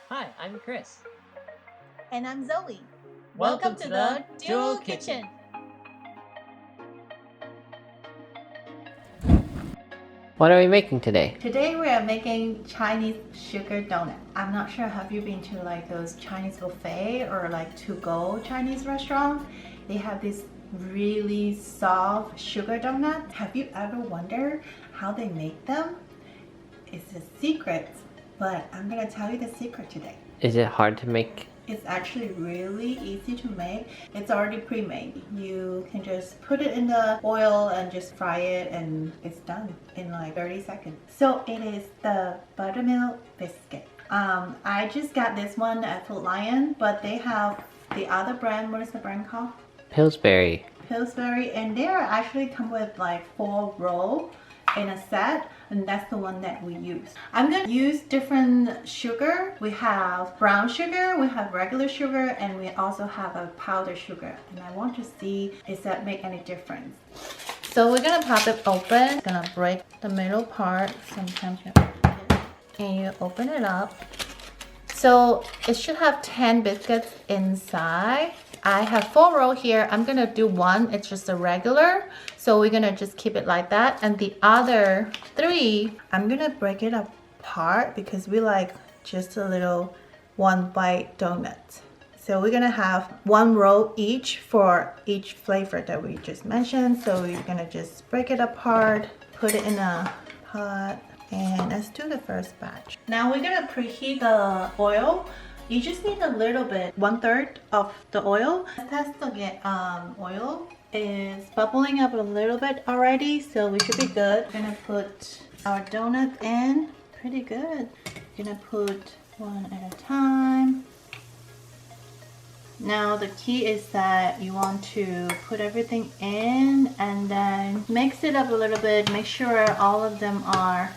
Hi, I'm Chris. And I'm Zoe. Welcome to the Dual Kitchen. What are we making today? Today we are making Chinese sugar donut. I'm not sure, have you been to like those Chinese buffet or like to-go Chinese restaurant? They have this really soft sugar donut. Have you ever wondered how they make them? It's a secret, but I'm gonna tell you the secret today. Is it hard to make? It's actually really easy to make. It's already pre-made. You can just put it in the oil and just fry it and it's done in like 30 seconds. So it is the buttermilk biscuit. I just got this one at Food Lion, but they have the other brand. What is the brand called? Pillsbury. Pillsbury, and they are actually come with like 4 rolls in a set, and that's the one that we use. I'm gonna use different sugar. We have brown sugar, we have regular sugar, and we also have a powdered sugar, and I want to see if that make any difference. So we're gonna pop it open. Gonna break the middle part. Sometimes you and you open it up. So it should have 10 biscuits inside. I have 4 rolls here. I'm gonna do one. It's just a regular. So we're gonna just keep it like that. And the other 3, I'm gonna break it apart because we like just a little 1 bite donut. So we're gonna have 1 roll each for each flavor that we just mentioned. So we're gonna just break it apart, put it in a pot, and let's do the first batch. Now we're gonna preheat the oil. You just need a little bit, 1/3 of the oil. Test the oil is bubbling up a little bit already, so we should be good. We're gonna put our donut in. Pretty good. We're gonna put one at a time. Now the key is that you want to put everything in and then mix it up a little bit. Make sure all of them are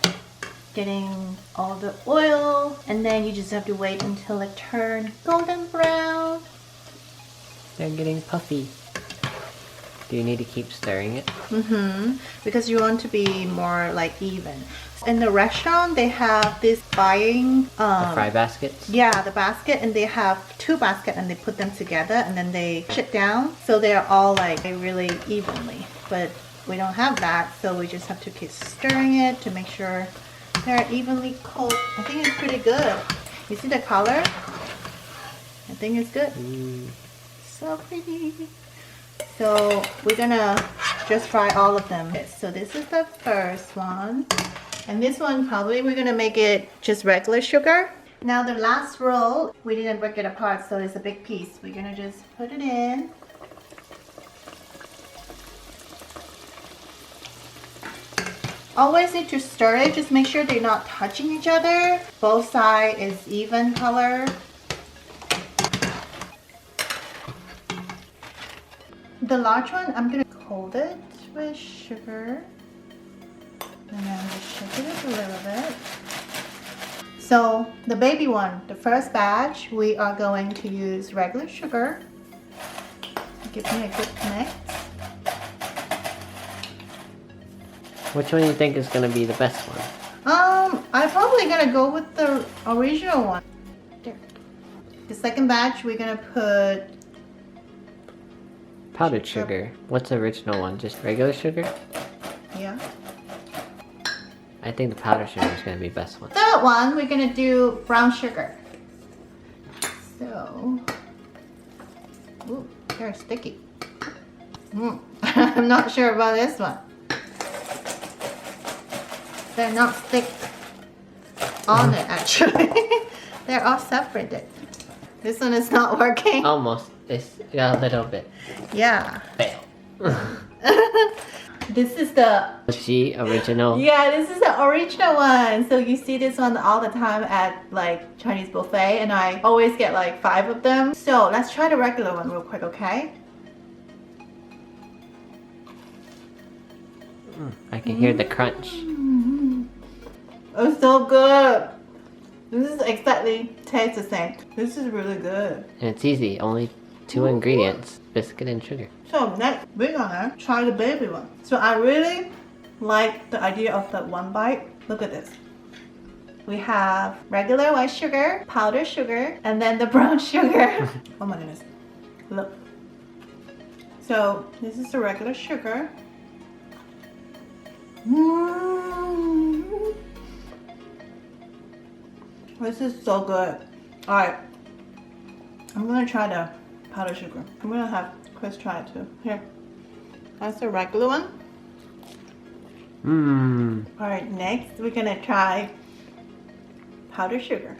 getting all the oil, and then you just have to wait until it turns golden brown. They're getting puffy. Do you need to keep stirring it? Because you want to be more like even. In the restaurant, they have this buying The fry baskets? Yeah, the basket, and they have 2 baskets and they put them together and then they push it down so they're all like really evenly. But we don't have that, so we just have to keep stirring it to make sure they're evenly cooked. I think it's pretty good. You see the color? I think it's good. So pretty. So we're gonna just fry all of them. So this is the first one. And this one probably we're gonna make it just regular sugar. Now the last roll, we didn't break it apart, so it's a big piece. We're gonna just put it in. Always need to stir it. Just make sure they're not touching each other. Both sides is even color. The large one, I'm gonna coat it with sugar. And then just shake it up a little bit. So the baby one, the first batch, we are going to use regular sugar. Give me a good mix. Which one do you think is going to be the best one? I'm probably gonna go with the original one. There. The second batch, we're gonna put Powdered sugar. What's the original one? Just regular sugar? Yeah. I think the powdered sugar is going to be the best one. Third one, we're gonna do brown sugar. So, ooh, they're sticky. I'm not sure about this one. They're not stick on it actually. They're all separated. This one is not working. Almost. It's got a little bit. Yeah. Fail. This is the original. Yeah, this is the original one. So you see this one all the time at like Chinese buffet, and I always get like 5 of them. So let's try the regular one real quick, okay? I can hear the crunch. It's so good. This is exactly tastes the same. This is really good. And it's easy. Only 2 ingredients. Biscuit and sugar. So next, we're gonna try the baby one. So I really like the idea of that 1 bite. Look at this. We have regular white sugar, powdered sugar, and then the brown sugar. Oh my goodness. Look. So this is the regular sugar. This is so good. Alright. I'm gonna try the powdered sugar. I'm gonna have Chris try it too. Here. That's the regular one. Alright, next we're gonna try powdered sugar.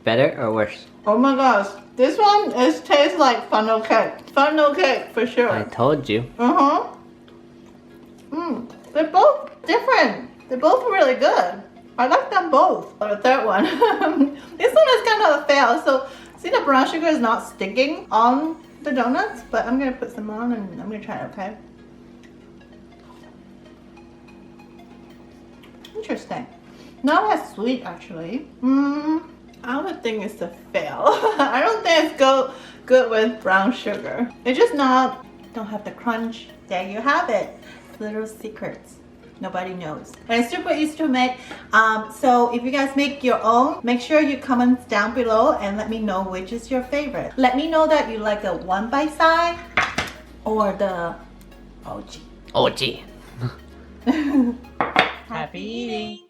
Better or worse? Oh my gosh. This one tastes like funnel cake. Funnel cake for sure. I told you. They're both different. They're both really good. I like them both. Or the third one. This one is kind of a fail. So see, the brown sugar is not sticking on the donuts, but I'm gonna put some on and I'm gonna try it, okay? Interesting. Not as sweet actually. I would think it's a fail. I don't think it's good with brown sugar. It's just don't have the crunch. There you have it. Little secrets nobody knows. And it's super easy to make. So if you guys make your own, make sure you comment down below and let me know which is your favorite. Let me know that you like the 1 bite size or the OG. OG. Happy eating.